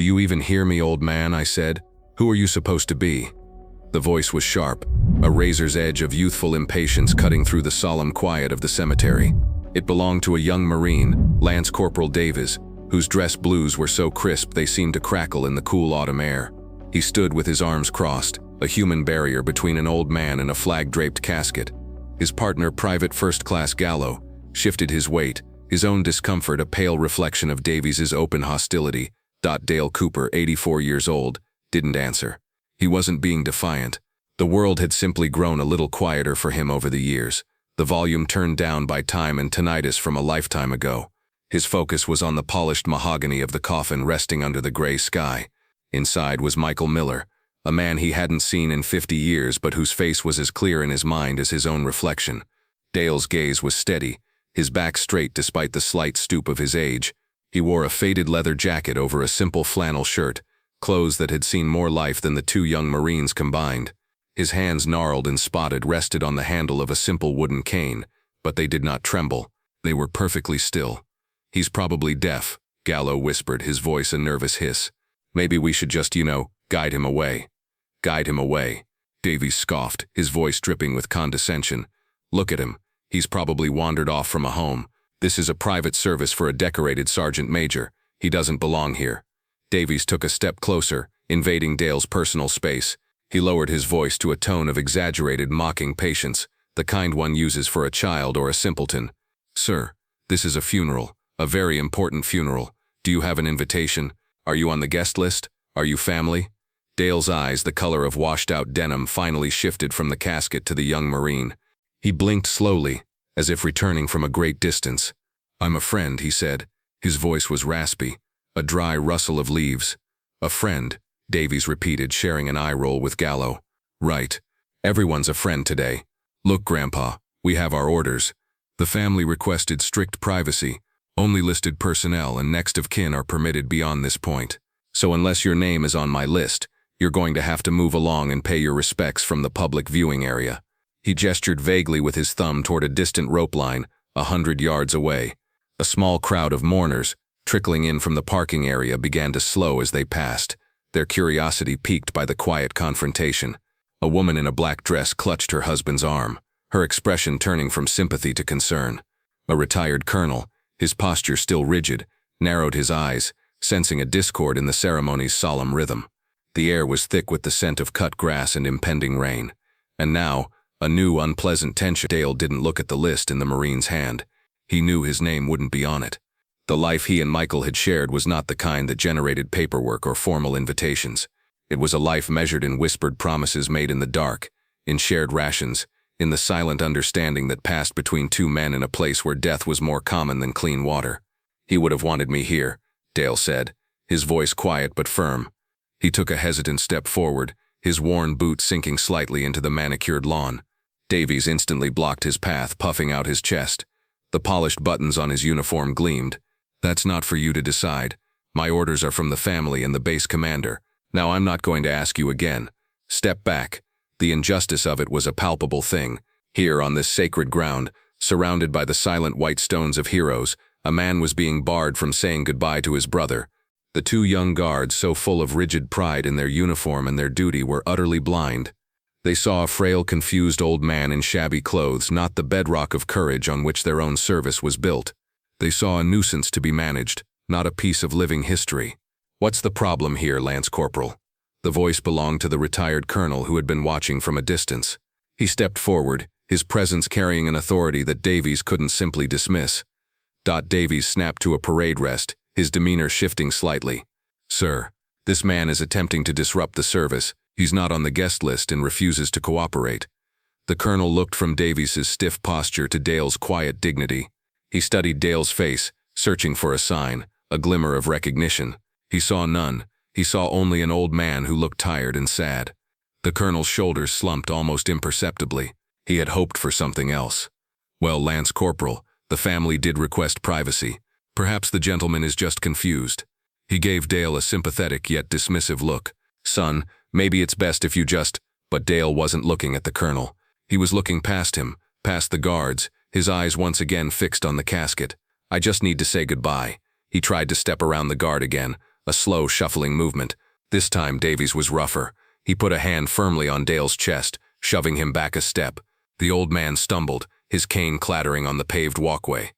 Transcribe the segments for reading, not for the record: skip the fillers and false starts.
"Do you even hear me, old man?" I said. "Who are you supposed to be?" The voice was sharp, a razor's edge of youthful impatience cutting through the solemn quiet of the cemetery. It belonged to a young Marine, Lance Corporal Davis, whose dress blues were so crisp they seemed to crackle in the cool autumn air. He stood with his arms crossed, a human barrier between an old man and a flag-draped casket. His partner, Private First Class Gallo, shifted his weight, his own discomfort a pale reflection of Davies's open hostility. Dale Cooper, 84 years old, didn't answer. He wasn't being defiant. The world had simply grown a little quieter for him over the years, the volume turned down by time and tinnitus from a lifetime ago. His focus was on the polished mahogany of the coffin resting under the gray sky. Inside was Michael Miller, a man he hadn't seen in 50 years but whose face was as clear in his mind as his own reflection. Dale's gaze was steady, his back straight despite the slight stoop of his age. He wore a faded leather jacket over a simple flannel shirt, clothes that had seen more life than the two young Marines combined. His hands, gnarled and spotted, rested on the handle of a simple wooden cane, but they did not tremble. They were perfectly still. "He's probably deaf," Gallo whispered, his voice a nervous hiss. "Maybe we should just, guide him away." "Guide him away," Davies scoffed, his voice dripping with condescension. "Look at him. He's probably wandered off from a home. This is a private service for a decorated sergeant major. He doesn't belong here." Davies took a step closer, invading Dale's personal space. He lowered his voice to a tone of exaggerated, mocking patience, the kind one uses for a child or a simpleton. "Sir, this is a funeral, a very important funeral. Do you have an invitation? Are you on the guest list? Are you family?" Dale's eyes, the color of washed-out denim, finally shifted from the casket to the young Marine. He blinked slowly, as if returning from a great distance. "I'm a friend," he said. His voice was raspy, a dry rustle of leaves. "A friend," Davies repeated, sharing an eye roll with Gallo. "Right. Everyone's a friend today. Look, Grandpa, we have our orders. The family requested strict privacy. Only listed personnel and next of kin are permitted beyond this point. So unless your name is on my list, you're going to have to move along and pay your respects from the public viewing area." He gestured vaguely with his thumb toward a distant rope line, 100 yards away. A small crowd of mourners, trickling in from the parking area, began to slow as they passed, their curiosity piqued by the quiet confrontation. A woman in a black dress clutched her husband's arm, her expression turning from sympathy to concern. A retired colonel, his posture still rigid, narrowed his eyes, sensing a discord in the ceremony's solemn rhythm. The air was thick with the scent of cut grass and impending rain. And now, a new unpleasant tension. Dale didn't look at the list in the Marine's hand. He knew his name wouldn't be on it. The life he and Michael had shared was not the kind that generated paperwork or formal invitations. It was a life measured in whispered promises made in the dark, in shared rations, in the silent understanding that passed between two men in a place where death was more common than clean water. "He would have wanted me here," Dale said, his voice quiet but firm. He took a hesitant step forward, his worn boot sinking slightly into the manicured lawn. Davies instantly blocked his path, puffing out his chest. The polished buttons on his uniform gleamed. "That's not for you to decide. My orders are from the family and the base commander. Now I'm not going to ask you again. Step back." The injustice of it was a palpable thing. Here on this sacred ground, surrounded by the silent white stones of heroes, a man was being barred from saying goodbye to his brother. The two young guards, so full of rigid pride in their uniform and their duty, were utterly blind. They saw a frail, confused old man in shabby clothes, not the bedrock of courage on which their own service was built. They saw a nuisance to be managed, not a piece of living history. "What's the problem here, Lance Corporal?" The voice belonged to the retired colonel who had been watching from a distance. He stepped forward, his presence carrying an authority that Davies couldn't simply dismiss. Davies snapped to a parade rest, his demeanor shifting slightly. "Sir, this man is attempting to disrupt the service. He's not on the guest list and refuses to cooperate." The colonel looked from Davies's stiff posture to Dale's quiet dignity. He studied Dale's face, searching for a sign, a glimmer of recognition. He saw none. He saw only an old man who looked tired and sad. The colonel's shoulders slumped almost imperceptibly. He had hoped for something else. "Well, Lance Corporal, the family did request privacy. Perhaps the gentleman is just confused." He gave Dale a sympathetic yet dismissive look. "Son, maybe it's best if you just—" But Dale wasn't looking at the colonel. He was looking past him, past the guards, his eyes once again fixed on the casket. "I just need to say goodbye." He tried to step around the guard again, a slow, shuffling movement. This time Davies was rougher. He put a hand firmly on Dale's chest, shoving him back a step. The old man stumbled, his cane clattering on the paved walkway.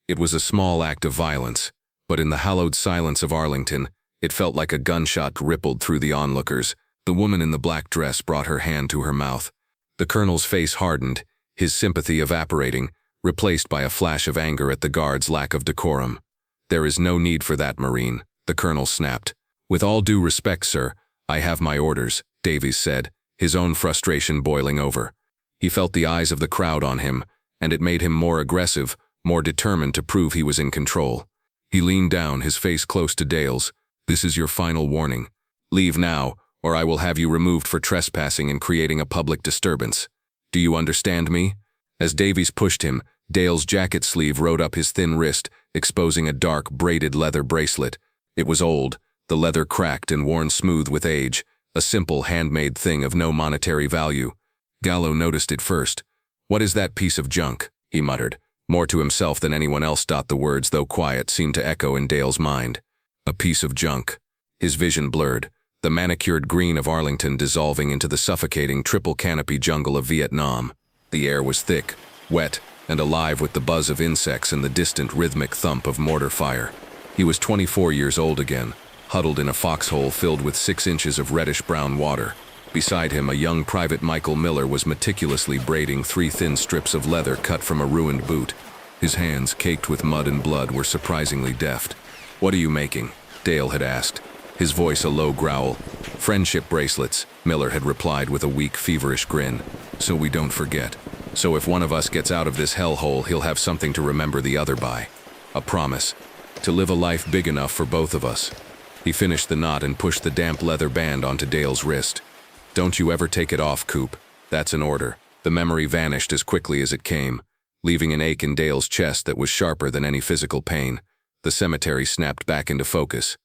It was a small act of violence, but in the hallowed silence of Arlington, it felt like a gunshot rippled through the onlookers. The woman in the black dress brought her hand to her mouth. The colonel's face hardened, his sympathy evaporating, replaced by a flash of anger at the guard's lack of decorum. "There is no need for that, Marine," the colonel snapped. "With all due respect, sir, I have my orders," Davies said, his own frustration boiling over. He felt the eyes of the crowd on him, and it made him more aggressive, more determined to prove he was in control. He leaned down, his face close to Dale's. "This is your final warning. Leave now, or I will have you removed for trespassing and creating a public disturbance. Do you understand me?" As Davies pushed him, Dale's jacket sleeve rode up his thin wrist, exposing a dark, braided leather bracelet. It was old, the leather cracked and worn smooth with age, a simple, handmade thing of no monetary value. Gallo noticed it first. "What is that piece of junk?" he muttered. More to himself than anyone else. The words, though quiet, seemed to echo in Dale's mind. A piece of junk. His vision blurred, the manicured green of Arlington dissolving into the suffocating triple canopy jungle of Vietnam. The air was thick, wet, and alive with the buzz of insects and the distant rhythmic thump of mortar fire. He was 24 years old again, huddled in a foxhole filled with 6 inches of reddish-brown water. Beside him, a young Private Michael Miller was meticulously braiding 3 thin strips of leather cut from a ruined boot. His hands, caked with mud and blood, were surprisingly deft. "What are you making?" Dale had asked, his voice a low growl. "Friendship bracelets," Miller had replied with a weak, feverish grin. "So we don't forget. So if one of us gets out of this hellhole, he'll have something to remember the other by. A promise. To live a life big enough for both of us." He finished the knot and pushed the damp leather band onto Dale's wrist. "Don't you ever take it off, Coop. That's an order." The memory vanished as quickly as it came, leaving an ache in Dale's chest that was sharper than any physical pain. The cemetery snapped back into focus.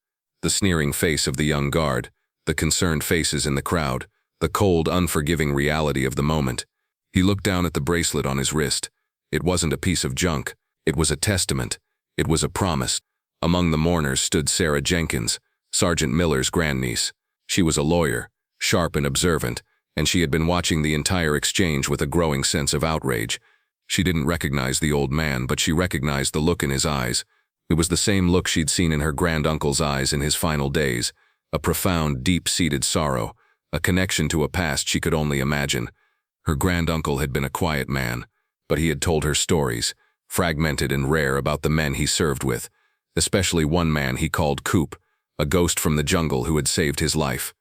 The sneering face of the young guard, the concerned faces in the crowd, the cold, unforgiving reality of the moment. He looked down at the bracelet on his wrist. It wasn't a piece of junk. It was a testament. It was a promise. Among the mourners stood Sarah Jenkins, Sergeant Miller's grandniece. She was a lawyer, sharp and observant, and she had been watching the entire exchange with a growing sense of outrage. She didn't recognize the old man, but she recognized the look in his eyes. It was the same look she'd seen in her granduncle's eyes in his final days, a profound, deep-seated sorrow, a connection to a past she could only imagine. Her granduncle had been a quiet man, but he had told her stories, fragmented and rare, about the men he served with, especially one man he called Coop, a ghost from the jungle who had saved his life.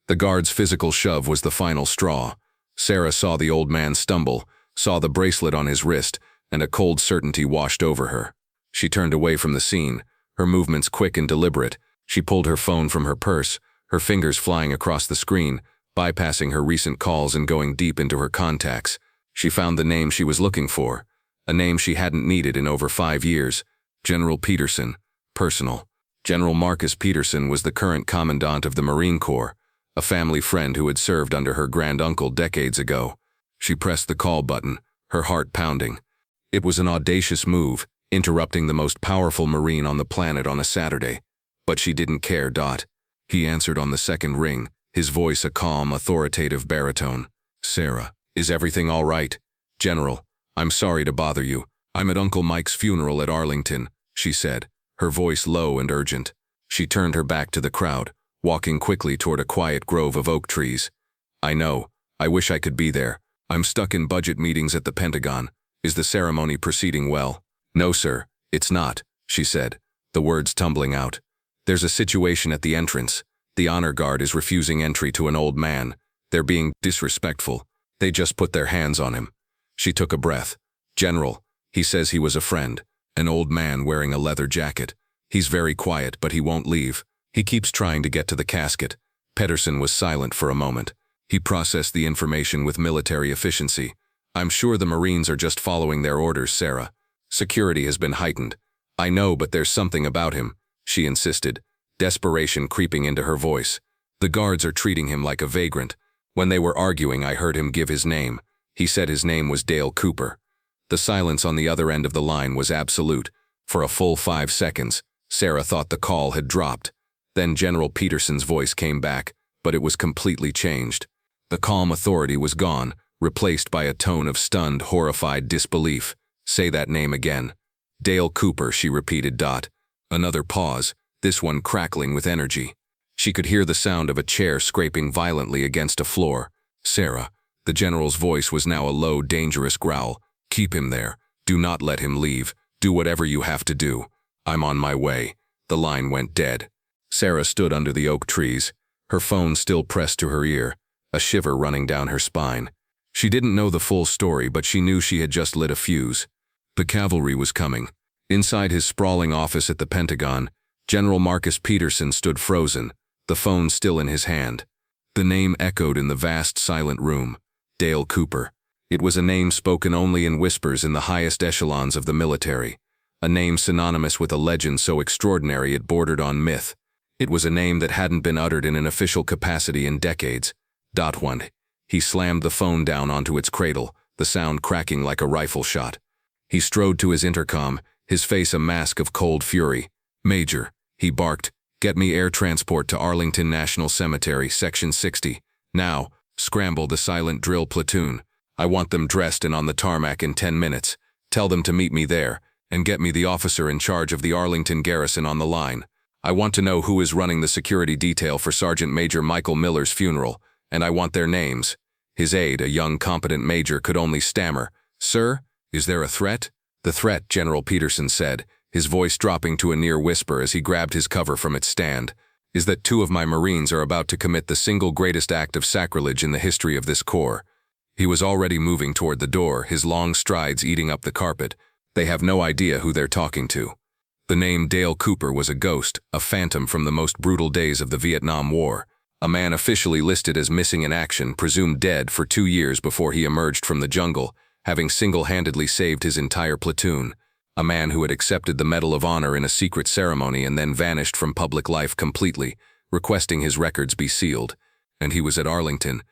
The guard's physical shove was the final straw. Sarah saw the old man stumble, saw the bracelet on his wrist, and a cold certainty washed over her. She turned away from the scene, her movements quick and deliberate. She pulled her phone from her purse, her fingers flying across the screen, bypassing her recent calls and going deep into her contacts. She found the name she was looking for, a name she hadn't needed in over 5 years. General Peterson, personal. General Marcus Peterson was the current commandant of the Marine Corps, a family friend who had served under her granduncle decades ago. She pressed the call button, her heart pounding. It was an audacious move, interrupting the most powerful Marine on the planet on a Saturday. But she didn't care. He answered on the second ring, his voice a calm, authoritative baritone. "Sarah, is everything all right?" "General, I'm sorry to bother you. I'm at Uncle Mike's funeral at Arlington," she said, her voice low and urgent. She turned her back to the crowd, walking quickly toward a quiet grove of oak trees. "I know. I wish I could be there. I'm stuck in budget meetings at the Pentagon. Is the ceremony proceeding well?" "No, sir, it's not," she said, the words tumbling out. "There's a situation at the entrance. The honor guard is refusing entry to an old man. They're being disrespectful. They just put their hands on him." She took a breath. "General, he says he was a friend, an old man wearing a leather jacket. He's very quiet, but he won't leave. He keeps trying to get to the casket." Pedersen was silent for a moment. He processed the information with military efficiency. "I'm sure the Marines are just following their orders, Sarah. Security has been heightened." "I know, but there's something about him," she insisted, desperation creeping into her voice. "The guards are treating him like a vagrant. When they were arguing, I heard him give his name. He said his name was Dale Cooper." The silence on the other end of the line was absolute. For a full 5 seconds, Sarah thought the call had dropped. Then General Peterson's voice came back, but it was completely changed. The calm authority was gone, replaced by a tone of stunned, horrified disbelief. "Say that name again." "Dale Cooper," she repeated. Another pause, this one crackling with energy. She could hear the sound of a chair scraping violently against a floor. "Sarah." The general's voice was now a low, dangerous growl. "Keep him there. Do not let him leave. Do whatever you have to do. I'm on my way." The line went dead. Sarah stood under the oak trees, her phone still pressed to her ear, a shiver running down her spine. She didn't know the full story, but she knew she had just lit a fuse. The cavalry was coming. Inside his sprawling office at the Pentagon, General Marcus Peterson stood frozen, the phone still in his hand. The name echoed in the vast, silent room. Dale Cooper. It was a name spoken only in whispers in the highest echelons of the military. A name synonymous with a legend so extraordinary it bordered on myth. It was a name that hadn't been uttered in an official capacity in decades. One. He slammed the phone down onto its cradle, the sound cracking like a rifle shot. He strode to his intercom, his face a mask of cold fury. "Major," he barked, "get me air transport to Arlington National Cemetery, Section 60. Now, scramble the silent drill platoon. I want them dressed and on the tarmac in 10 minutes. Tell them to meet me there, and get me the officer in charge of the Arlington garrison on the line. I want to know who is running the security detail for Sergeant Major Michael Miller's funeral, and I want their names." His aide, a young, competent major, could only stammer, "Sir, is there a threat?" "The threat," General Peterson said, his voice dropping to a near whisper as he grabbed his cover from its stand, "is that 2 of my Marines are about to commit the single greatest act of sacrilege in the history of this Corps." He was already moving toward the door, his long strides eating up the carpet. "They have no idea who they're talking to." The name Dale Cooper was a ghost, a phantom from the most brutal days of the Vietnam War. A man officially listed as missing in action, presumed dead for 2 years before he emerged from the jungle, having single-handedly saved his entire platoon. A man who had accepted the Medal of Honor in a secret ceremony and then vanished from public life completely, requesting his records be sealed. And he was at Arlington,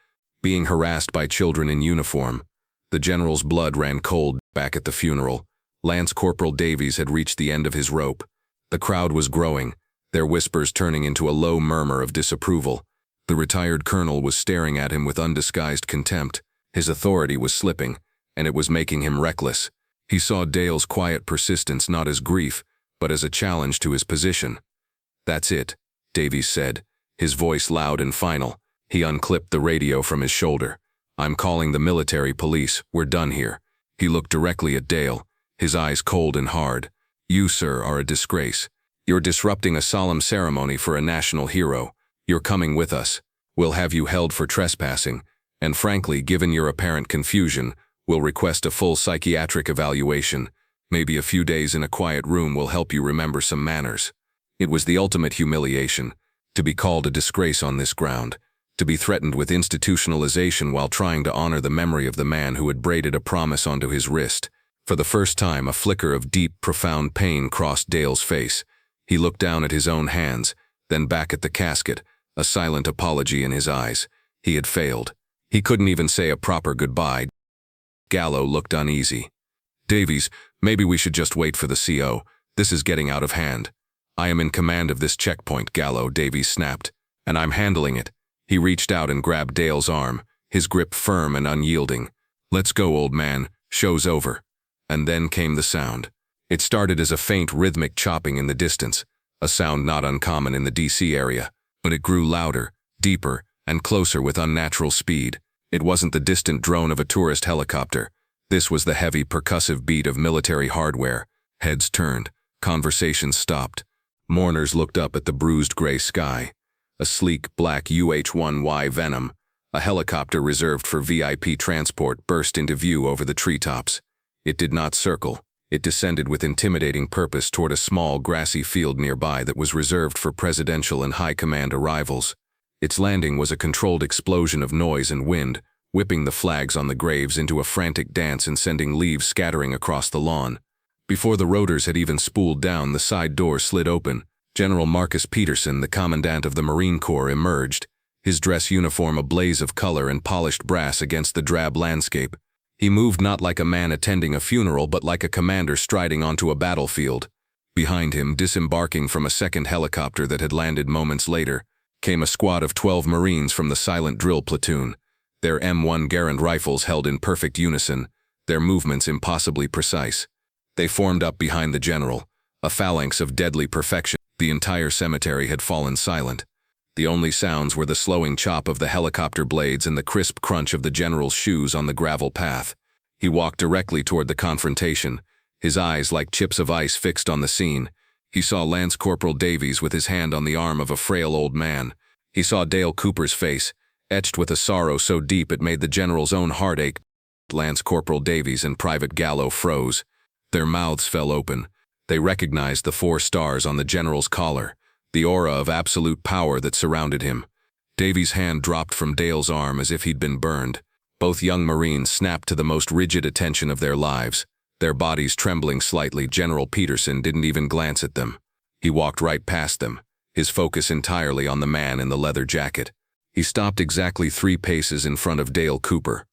being harassed by children in uniform. The general's blood ran cold back at the funeral. Lance Corporal Davies had reached the end of his rope. The crowd was growing, their whispers turning into a low murmur of disapproval. The retired colonel was staring at him with undisguised contempt. His authority was slipping, and it was making him reckless. He saw Dale's quiet persistence not as grief, but as a challenge to his position. "That's it," Davies said, his voice loud and final. He unclipped the radio from his shoulder. "I'm calling the military police. We're done here." He looked directly at Dale, his eyes cold and hard. "You, sir, are a disgrace. You're disrupting a solemn ceremony for a national hero. You're coming with us. We'll have you held for trespassing, and frankly, given your apparent confusion, we'll request a full psychiatric evaluation. Maybe a few days in a quiet room will help you remember some manners." It was the ultimate humiliation, to be called a disgrace on this ground, to be threatened with institutionalization while trying to honor the memory of the man who had braided a promise onto his wrist. For the first time, a flicker of deep, profound pain crossed Dale's face. He looked down at his own hands, then back at the casket, a silent apology in his eyes. He had failed. He couldn't even say a proper goodbye. Gallo looked uneasy. "Davies, maybe we should just wait for the CO. This is getting out of hand." "I am in command of this checkpoint, Gallo," Davies snapped, "and I'm handling it." He reached out and grabbed Dale's arm, his grip firm and unyielding. "Let's go, old man. Show's over." And then came the sound. It started as a faint rhythmic chopping in the distance, a sound not uncommon in the DC area, but it grew louder, deeper, and closer with unnatural speed. It wasn't the distant drone of a tourist helicopter. This was the heavy, percussive beat of military hardware. Heads turned. Conversations stopped. Mourners looked up at the bruised gray sky. A sleek, black UH-1Y Venom, a helicopter reserved for VIP transport, burst into view over the treetops. It did not circle. It descended with intimidating purpose toward a small, grassy field nearby that was reserved for presidential and high command arrivals. Its landing was a controlled explosion of noise and wind, whipping the flags on the graves into a frantic dance and sending leaves scattering across the lawn. Before the rotors had even spooled down, the side door slid open. General Marcus Peterson, the commandant of the Marine Corps, emerged, his dress uniform a blaze of color and polished brass against the drab landscape. He moved not like a man attending a funeral, but like a commander striding onto a battlefield. Behind him, disembarking from a second helicopter that had landed moments later, came a squad of 12 Marines from the silent drill platoon, their M1 Garand rifles held in perfect unison, their movements impossibly precise. They formed up behind the general, a phalanx of deadly perfection. The entire cemetery had fallen silent. The only sounds were the slowing chop of the helicopter blades and the crisp crunch of the general's shoes on the gravel path. He walked directly toward the confrontation, his eyes like chips of ice fixed on the scene. He saw Lance Corporal Davies with his hand on the arm of a frail old man. He saw Dale Cooper's face, etched with a sorrow so deep it made the general's own heart ache. Lance Corporal Davies and Private Gallo froze. Their mouths fell open. They recognized the 4 stars on the general's collar, the aura of absolute power that surrounded him. Davies' hand dropped from Dale's arm as if he'd been burned. Both young Marines snapped to the most rigid attention of their lives, their bodies trembling slightly. General Peterson didn't even glance at them. He walked right past them, his focus entirely on the man in the leather jacket. He stopped exactly 3 paces in front of Dale Cooper.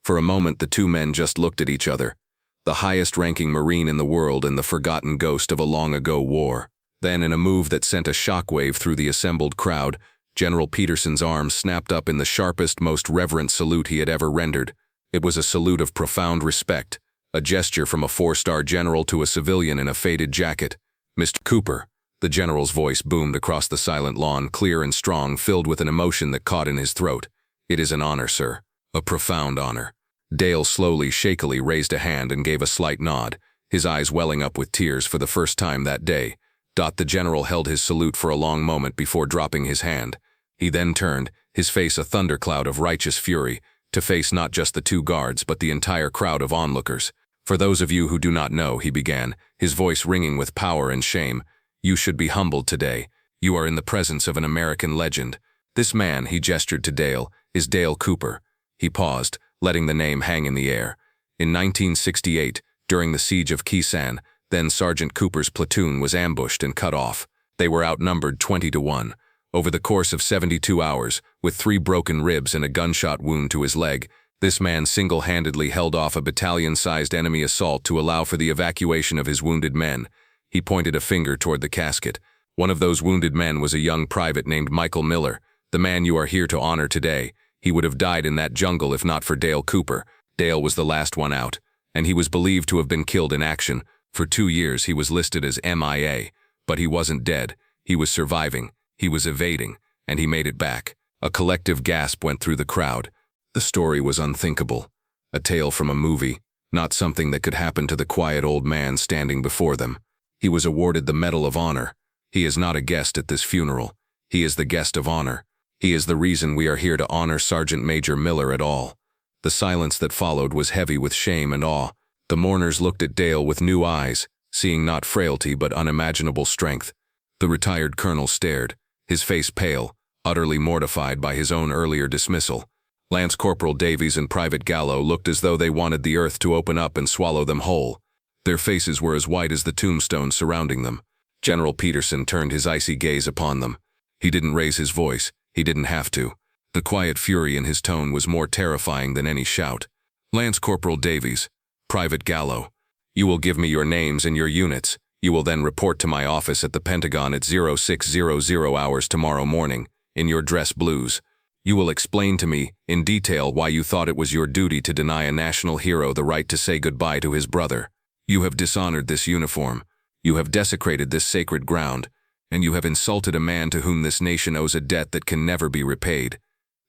For a moment the two men just looked at each other, the highest-ranking Marine in the world and the forgotten ghost of a long-ago war. Then, in a move that sent a shockwave through the assembled crowd, General Peterson's arm snapped up in the sharpest, most reverent salute he had ever rendered. It was a salute of profound respect, a gesture from a 4-star general to a civilian in a faded jacket. "Mr. Cooper," the general's voice boomed across the silent lawn, clear and strong, filled with an emotion that caught in his throat. "It is an honor, sir. A profound honor." Dale slowly, shakily raised a hand and gave a slight nod, his eyes welling up with tears for the first time that day. The general held his salute for a long moment before dropping his hand. He then turned, his face a thundercloud of righteous fury, to face not just the 2 guards but the entire crowd of onlookers. "For those of you who do not know," he began, his voice ringing with power and shame, "you should be humbled today. You are in the presence of an American legend. This man," he gestured to Dale, "is Dale Cooper." He paused, letting the name hang in the air. In 1968, during the siege of Kisan, then Sergeant Cooper's platoon was ambushed and cut off. They were outnumbered 20-1. Over the course of 72 hours, with 3 broken ribs and a gunshot wound to his leg, this man single-handedly held off a battalion-sized enemy assault to allow for the evacuation of his wounded men. He pointed a finger toward the casket. One of those wounded men was a young private named Michael Miller, the man you are here to honor today. He would have died in that jungle if not for Dale Cooper. Dale was the last one out, and he was believed to have been killed in action. For 2 years he was listed as MIA, but he wasn't dead. He was surviving, he was evading, and he made it back. A collective gasp went through the crowd. The story was unthinkable. A tale from a movie, not something that could happen to the quiet old man standing before them. He was awarded the Medal of Honor. He is not a guest at this funeral. He is the guest of honor. He is the reason we are here to honor Sergeant Major Miller at all. The silence that followed was heavy with shame and awe. The mourners looked at Dale with new eyes, seeing not frailty but unimaginable strength. The retired colonel stared, his face pale, utterly mortified by his own earlier dismissal. Lance Corporal Davies and Private Gallo looked as though they wanted the earth to open up and swallow them whole. Their faces were as white as the tombstones surrounding them. General Peterson turned his icy gaze upon them. He didn't raise his voice. He didn't have to. The quiet fury in his tone was more terrifying than any shout. "Lance Corporal Davies, Private Gallo, you will give me your names and your units. You will then report to my office at the Pentagon at 0600 hours tomorrow morning, in your dress blues. You will explain to me, in detail, why you thought it was your duty to deny a national hero the right to say goodbye to his brother. You have dishonored this uniform. You have desecrated this sacred ground. And you have insulted a man to whom this nation owes a debt that can never be repaid."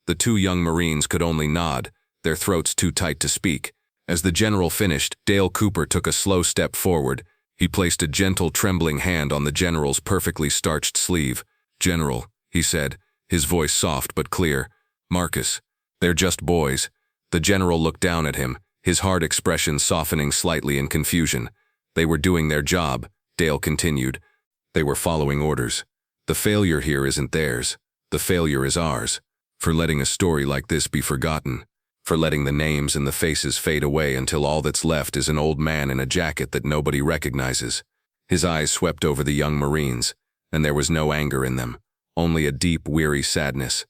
The 2 young Marines could only nod, their throats too tight to speak. As the general finished, Dale Cooper took a slow step forward. He placed a gentle, trembling hand on the general's perfectly starched sleeve. "General," he said, his voice soft but clear, "Marcus, they're just boys." The general looked down at him, his hard expression softening slightly in confusion. "They were doing their job," Dale continued. "They were following orders. The failure here isn't theirs. The failure is ours. For letting a story like this be forgotten. For letting the names and the faces fade away until all that's left is an old man in a jacket that nobody recognizes." His eyes swept over the young Marines, and there was no anger in them, only a deep, weary sadness.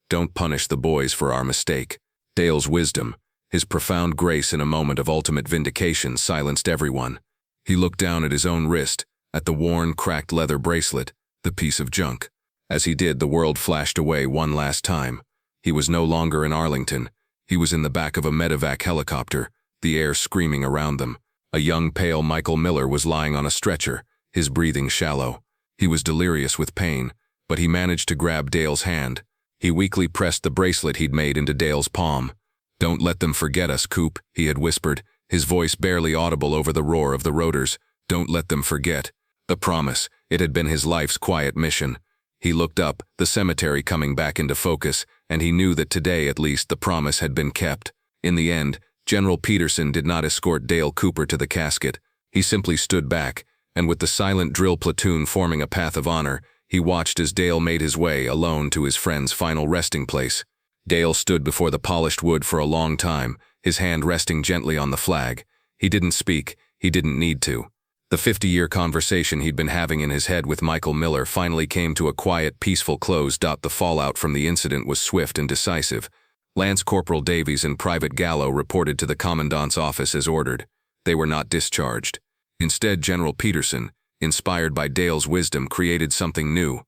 "Don't punish the boys for our mistake." Dale's wisdom, his profound grace in a moment of ultimate vindication, silenced everyone. He looked down at his own wrist, at the worn, cracked leather bracelet, the piece of junk. As he did, the world flashed away one last time. He was no longer in Arlington. He was in the back of a medevac helicopter, the air screaming around them. A young, pale Michael Miller was lying on a stretcher, his breathing shallow. He was delirious with pain, but he managed to grab Dale's hand. He weakly pressed the bracelet he'd made into Dale's palm. "Don't let them forget us, Coop," he had whispered, his voice barely audible over the roar of the rotors. "Don't let them forget." The promise. It had been his life's quiet mission. He looked up, the cemetery coming back into focus, and he knew that today at least the promise had been kept. In the end, General Peterson did not escort Dale Cooper to the casket. He simply stood back, and with the silent drill platoon forming a path of honor, he watched as Dale made his way alone to his friend's final resting place. Dale stood before the polished wood for a long time, his hand resting gently on the flag. He didn't speak. He didn't need to. The 50-year conversation he'd been having in his head with Michael Miller finally came to a quiet, peaceful close. The fallout from the incident was swift and decisive. Lance Corporal Davies and Private Gallo reported to the commandant's office as ordered. They were not discharged. Instead, General Peterson, inspired by Dale's wisdom, created something new.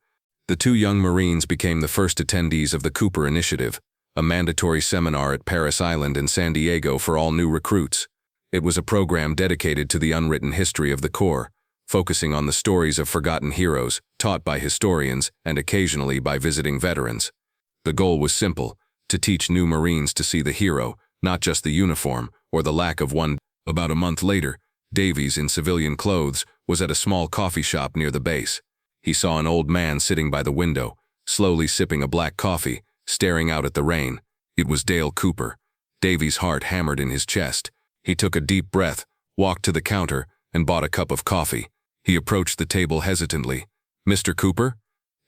The two young Marines became the first attendees of the Cooper Initiative, a mandatory seminar at Paris Island and San Diego for all new recruits. It was a program dedicated to the unwritten history of the Corps, focusing on the stories of forgotten heroes, taught by historians and occasionally by visiting veterans. The goal was simple: to teach new Marines to see the hero, not just the uniform or the lack of one. About a month later, Davies, in civilian clothes, was at a small coffee shop near the base. He saw an old man sitting by the window, slowly sipping a black coffee, staring out at the rain. It was Dale Cooper. Davies' heart hammered in his chest. He took a deep breath, walked to the counter, and bought a cup of coffee. He approached the table hesitantly. "Mr. Cooper?"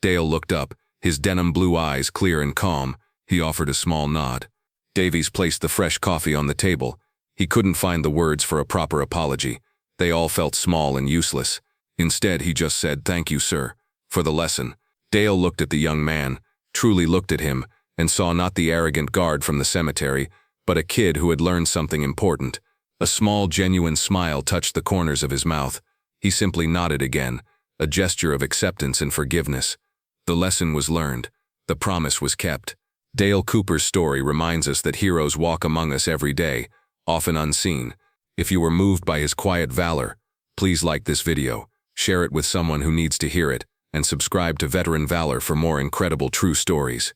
Dale looked up, his denim blue eyes clear and calm. He offered a small nod. Davies placed the fresh coffee on the table. He couldn't find the words for a proper apology. They all felt small and useless. Instead, he just said, "Thank you, sir, for the lesson." Dale looked at the young man, truly looked at him, and saw not the arrogant guard from the cemetery, but a kid who had learned something important. A small, genuine smile touched the corners of his mouth. He simply nodded again, a gesture of acceptance and forgiveness. The lesson was learned. The promise was kept. Dale Cooper's story reminds us that heroes walk among us every day, often unseen. If you were moved by his quiet valor, please like this video, share it with someone who needs to hear it, and subscribe to Veteran Valor for more incredible true stories.